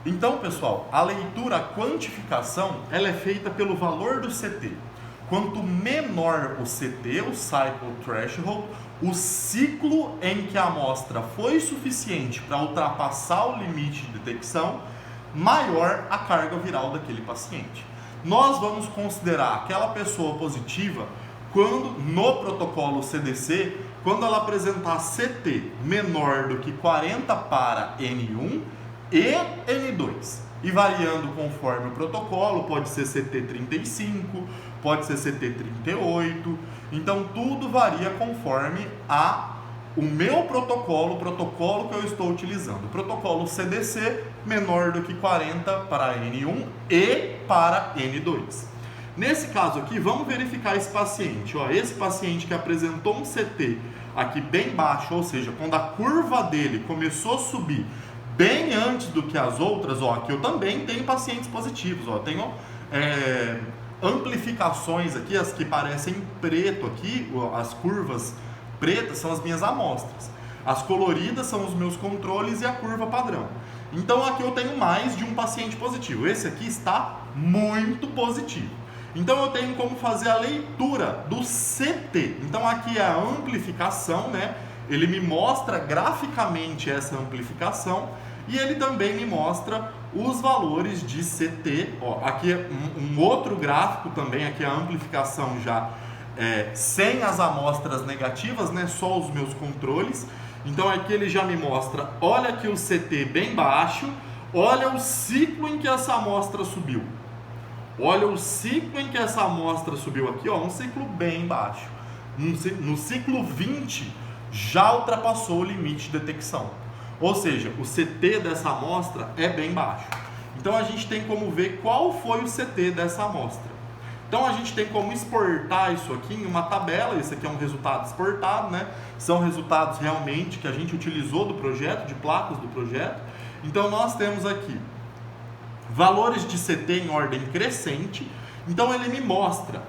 Então, pessoal, a leitura, a quantificação, ela é feita pelo valor do CT. Quanto menor o CT, o Cycle Threshold, o ciclo em que a amostra foi suficiente para ultrapassar o limite de detecção, maior a carga viral daquele paciente. Nós vamos considerar aquela pessoa positiva quando, no protocolo CDC, quando ela apresentar CT menor do que 40 para N1 e N2. E variando conforme o protocolo, pode ser CT 35, pode ser CT 38. Então tudo varia conforme o meu protocolo, o protocolo que eu estou utilizando. O protocolo CDC menor do que 40 para N1 e para N2. Nesse caso aqui, vamos verificar esse paciente. Esse paciente que apresentou um CT aqui bem baixo, ou seja, quando a curva dele começou a subir bem antes do que as outras, aqui eu também tenho pacientes positivos, tenho amplificações aqui, as que parecem preto aqui, as curvas pretas são as minhas amostras, as coloridas são os meus controles e a curva padrão. Então aqui eu tenho mais de um paciente positivo, esse aqui está muito positivo. Então eu tenho como fazer a leitura do CT. Então aqui é a amplificação, né? Ele me mostra graficamente essa amplificação e ele também me mostra os valores de CT. Aqui é um outro gráfico também, aqui é a amplificação já sem as amostras negativas, né? Só os meus controles. Então aqui ele já me mostra, olha aqui o CT bem baixo, olha o ciclo em que essa amostra subiu. Olha o ciclo em que essa amostra subiu aqui, um ciclo bem baixo. No ciclo 20 já ultrapassou o limite de detecção. Ou seja, o CT dessa amostra é bem baixo. Então a gente tem como ver qual foi o CT dessa amostra. Então a gente tem como exportar isso aqui em uma tabela. Esse aqui é um resultado exportado, né? São resultados realmente que a gente utilizou do projeto, de placas do projeto. Então nós temos aqui valores de CT em ordem crescente. Então ele me mostra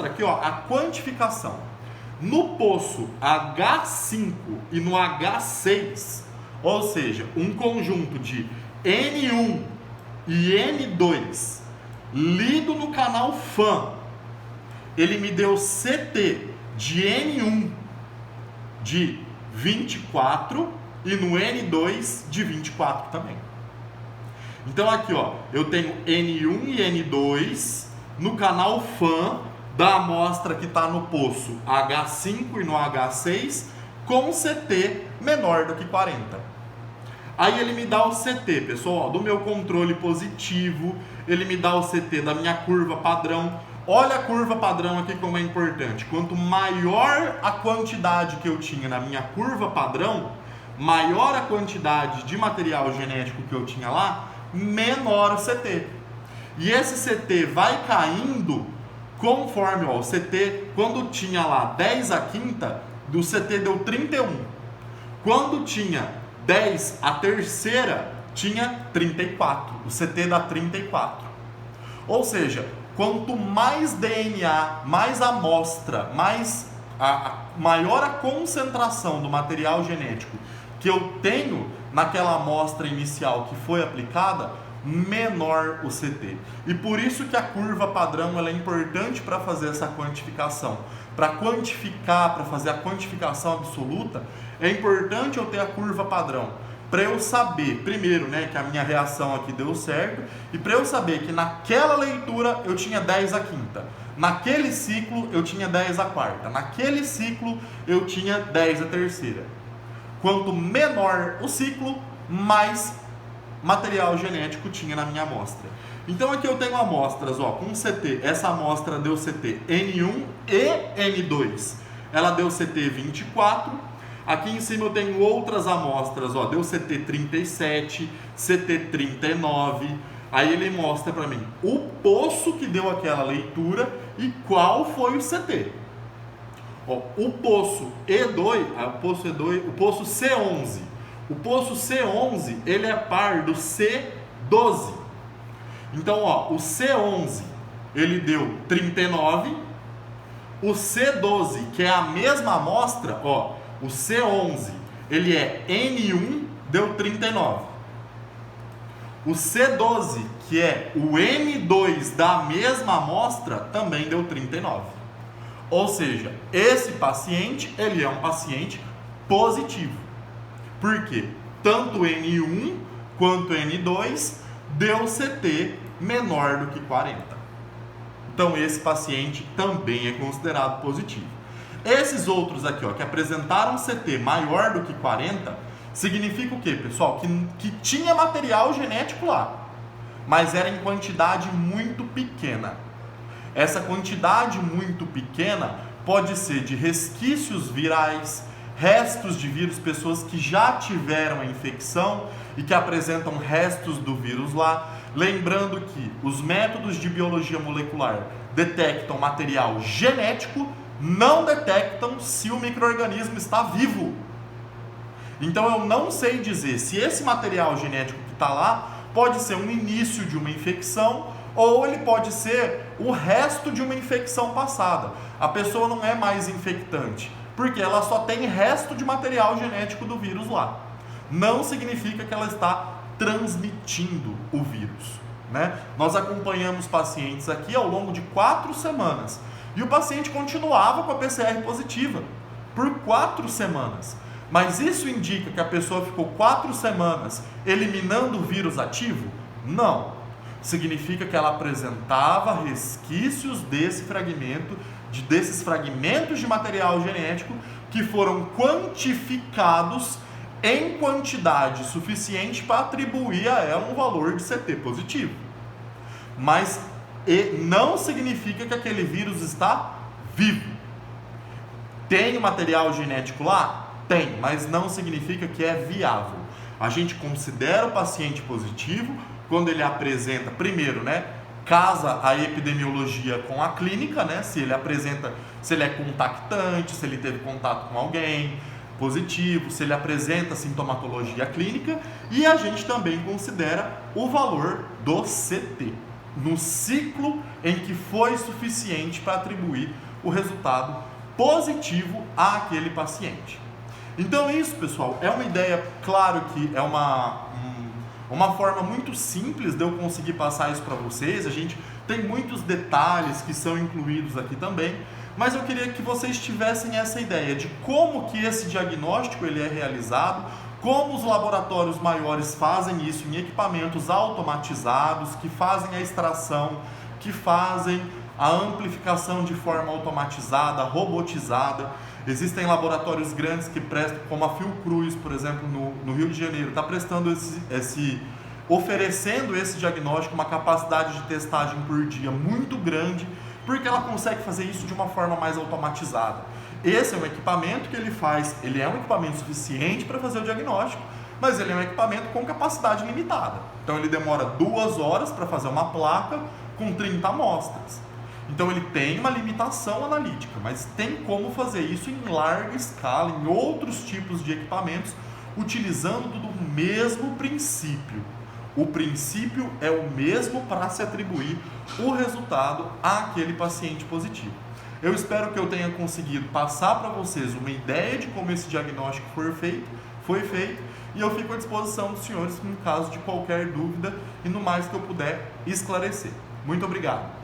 aqui a quantificação. No poço H5 e no H6, ou seja, um conjunto de N1 e N2 lido no canal FAN, ele me deu CT de N1 de 24 e no N2 de 24 também. Então aqui eu tenho N1 e N2 no canal FAN da amostra que está no poço H5 e no H6 com CT menor do que 40. Aí ele me dá o CT, pessoal, do meu controle positivo, ele me dá o CT da minha curva padrão. Olha a curva padrão aqui como é importante. Quanto maior a quantidade que eu tinha na minha curva padrão, maior a quantidade de material genético que eu tinha lá, menor o CT. E esse CT vai caindo conforme o CT, quando tinha lá 10 a quinta, do CT deu 31. Quando tinha 10 a terceira, tinha 34. O CT dá 34. Ou seja, quanto mais DNA, mais amostra, maior a concentração do material genético que eu tenho naquela amostra inicial que foi aplicada, menor o CT. E por isso que a curva padrão ela é importante para fazer essa quantificação. Para quantificar, para fazer a quantificação absoluta, é importante eu ter a curva padrão. Para eu saber, primeiro, que a minha reação aqui deu certo, e para eu saber que naquela leitura eu tinha 10 a quinta, naquele ciclo eu tinha 10 a quarta, naquele ciclo eu tinha 10 a terceira. Quanto menor o ciclo, mais material genético tinha na minha amostra. Então aqui eu tenho amostras com CT, essa amostra deu CT N1 e N2, ela deu CT 24, aqui em cima eu tenho outras amostras, deu CT 37, CT 39, aí ele mostra para mim o poço que deu aquela leitura e qual foi o CT. O poço E2, o poço C11, o poço C11 ele é par do C12. Então, o C11 ele deu 39, o C12, que é a mesma amostra, o C11 ele é N1, deu 39. O C12, que é o N2 da mesma amostra, também deu 39. Ou seja, esse paciente, ele é um paciente positivo. Por quê? Tanto N1 quanto N2 deu CT menor do que 40. Então esse paciente também é considerado positivo. Esses outros aqui, ó, que apresentaram CT maior do que 40, significa o quê, pessoal? Que tinha material genético lá, mas era em quantidade muito pequena. Essa quantidade muito pequena pode ser de resquícios virais, restos de vírus, pessoas que já tiveram a infecção e que apresentam restos do vírus lá. Lembrando que os métodos de biologia molecular detectam material genético, não detectam se o micro-organismo está vivo. Então eu não sei dizer se esse material genético que está lá pode ser um início de uma infecção ou ele pode ser o resto de uma infecção passada. A pessoa não é mais infectante, porque ela só tem resto de material genético do vírus lá. Não significa que ela está transmitindo o vírus, né? Nós acompanhamos pacientes aqui ao longo de 4 semanas e o paciente continuava com a PCR positiva por 4 semanas. Mas isso indica que a pessoa ficou 4 semanas eliminando o vírus ativo? Não. Significa que ela apresentava resquícios desses fragmentos de material genético que foram quantificados em quantidade suficiente para atribuir a ela um valor de CT positivo. Mas não significa que aquele vírus está vivo. Tem material genético lá? Tem, mas não significa que é viável. A gente considera o paciente positivo quando ele apresenta, primeiro, né, casa a epidemiologia com a clínica, né, se ele é contactante, se ele teve contato com alguém positivo, se ele apresenta sintomatologia clínica, e a gente também considera o valor do CT, no ciclo em que foi suficiente para atribuir o resultado positivo àquele paciente. Então isso, pessoal, é uma ideia, claro que é uma forma muito simples de eu conseguir passar isso para vocês. A gente tem muitos detalhes que são incluídos aqui também, mas eu queria que vocês tivessem essa ideia de como que esse diagnóstico ele é realizado, como os laboratórios maiores fazem isso em equipamentos automatizados, que fazem a extração, que fazem a amplificação de forma automatizada, robotizada. Existem laboratórios grandes que prestam, como a Fiocruz, por exemplo, no Rio de Janeiro, está prestando oferecendo esse diagnóstico, uma capacidade de testagem por dia muito grande, porque ela consegue fazer isso de uma forma mais automatizada. Esse é um equipamento que ele é um equipamento suficiente para fazer o diagnóstico, mas ele é um equipamento com capacidade limitada. Então ele demora 2 horas para fazer uma placa com 30 amostras. Então ele tem uma limitação analítica, mas tem como fazer isso em larga escala, em outros tipos de equipamentos, utilizando do mesmo princípio. O princípio é o mesmo para se atribuir o resultado àquele paciente positivo. Eu espero que eu tenha conseguido passar para vocês uma ideia de como esse diagnóstico foi feito, e eu fico à disposição dos senhores no caso de qualquer dúvida e no mais que eu puder esclarecer. Muito obrigado.